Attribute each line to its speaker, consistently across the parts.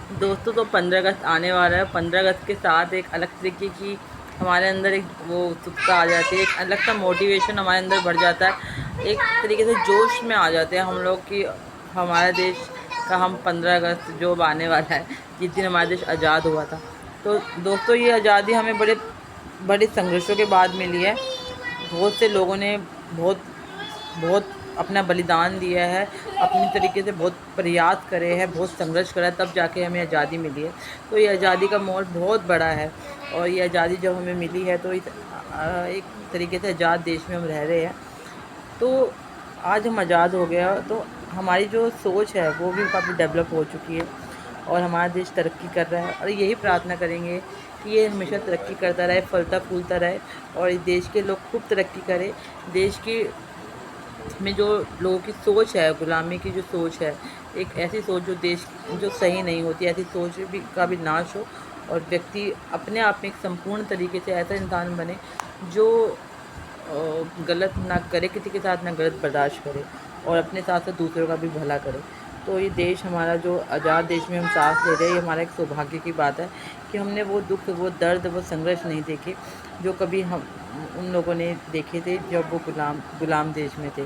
Speaker 1: दोस्तों तो 15 अगस्त आने वाला है। 15 अगस्त के साथ एक अलग तरीके की हमारे अंदर एक वो उत्सुकता आ जाती है, एक अलग सा मोटिवेशन हमारे अंदर बढ़ जाता है, एक तरीके से जोश में आ जाते हैं हम लोग कि हमारा देश का हम 15 अगस्त जो अब आने वाला है, जिस दिन हमारा देश आज़ाद हुआ था। तो दोस्तों ये आज़ादी हमें बड़े बड़े संघर्षों के बाद मिली है। बहुत से लोगों ने बहुत बहुत अपना बलिदान दिया है, अपनी तरीके से बहुत प्रयास करे हैं, बहुत संघर्ष करा है, तब जाके हमें आज़ादी मिली है। तो ये आज़ादी का मोल बहुत बड़ा है, और ये आज़ादी जब हमें मिली है तो एक तरीके से आज़ाद देश में हम रह रहे हैं। तो आज हम आज़ाद हो गया तो हमारी जो सोच है वो भी काफ़ी डेवलप हो चुकी है, और हमारा देश तरक्की कर रहा है, और यही प्रार्थना करेंगे कि ये हमेशा तरक्की करता रहे, फलता फूलता रहे, और इस देश के लोग खूब तरक्की करें। देश की में जो लोगों की सोच है, गुलामी की जो सोच है, एक ऐसी सोच जो देश जो सही नहीं होती, ऐसी सोच भी का भी नाश हो, और व्यक्ति अपने आप में एक संपूर्ण तरीके से ऐसा इंसान बने जो गलत ना करे, किसी के साथ ना गलत बर्दाश्त करे, और अपने साथ साथ दूसरों का भी भला करे। तो ये देश हमारा जो आज़ाद देश में हम सांस ले रहे हैं, ये हमारा एक सौभाग्य की बात है कि हमने वो दुख, वो दर्द, वो संघर्ष नहीं देखे जो कभी हम उन लोगों ने देखे थे जब वो गुलाम देश में थे।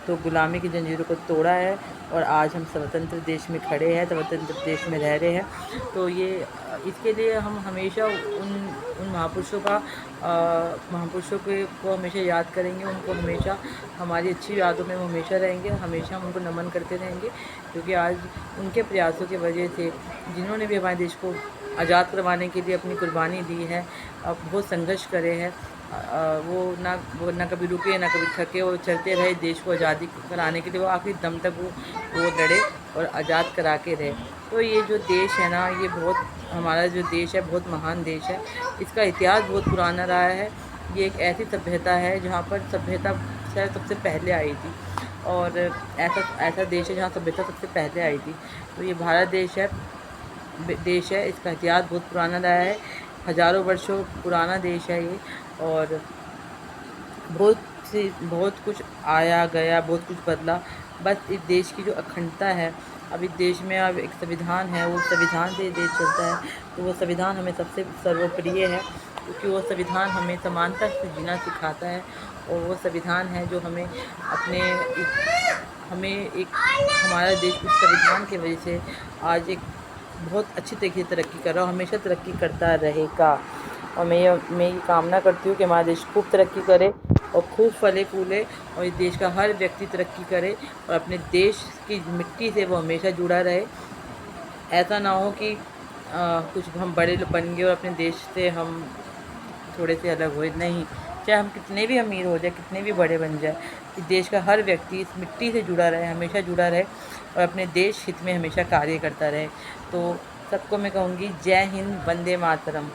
Speaker 1: तो गुलामी की जंजीरों को तोड़ा है, और आज हम स्वतंत्र देश में खड़े हैं, स्वतंत्र देश में रह रहे हैं। तो ये इसके लिए हम हमेशा उन उन महापुरुषों का महापुरुषों के को हमेशा याद करेंगे, उनको हमेशा हमारी अच्छी यादों में वो हमेशा रहेंगे, हमेशा हम उनको नमन करते रहेंगे, क्योंकि आज उनके प्रयासों की वजह से, जिन्होंने भी हमारे देश को आज़ाद करवाने के लिए अपनी कुर्बानी दी है, बहुत संघर्ष करे हैं, वो ना कभी रुके ना कभी थके, और चलते रहे देश को आज़ादी कराने के लिए, वो आखिरी दम तक वो लड़े और आज़ाद करा के रहे। तो ये जो देश है ना, ये बहुत, हमारा जो देश है बहुत महान देश है। इसका इतिहास बहुत पुराना रहा है। ये एक ऐसी सभ्यता है जहाँ पर सभ्यता शायद सबसे पहले आई थी, और ऐसा ऐसा देश है जहाँ सभ्यता सबसे पहले आई थी। तो ये भारत देश है, इसका इतिहास बहुत पुराना रहा है, हज़ारों वर्षों पुराना देश है ये। और बहुत कुछ आया गया, बहुत कुछ बदला। बस इस देश की जो अखंडता है, अब इस देश में अब एक संविधान है, वो संविधान से देश चलता है। तो वो संविधान हमें सबसे सर्वप्रिय है, क्योंकि वो संविधान हमें समानता से जीना सिखाता है, और वो संविधान है जो हमें अपने हमें एक हमारा देश उस संविधान की वजह से आज एक बहुत अच्छी तरीके से तरक्की कर रहा है, हमेशा तरक्की करता रहेगा। और मैं ये कामना करती हूँ कि हमारा देश खूब तरक्की करे और खूब फले फूले, और इस देश का हर व्यक्ति तरक्की करे, और अपने देश की मिट्टी से वो हमेशा जुड़ा रहे। ऐसा ना हो कि कुछ हम बड़े लोग बन गए और अपने देश से हम थोड़े से अलग हुए, नहीं। चाहे हम कितने भी अमीर हो जाए, कितने भी बड़े बन जाए, इस देश का हर व्यक्ति इस मिट्टी से जुड़ा रहे, हमेशा जुड़ा रहे, और अपने देश हित में हमेशा कार्य करता रहे। तो सबको मैं कहूँगी जय हिंद, वंदे मातरम।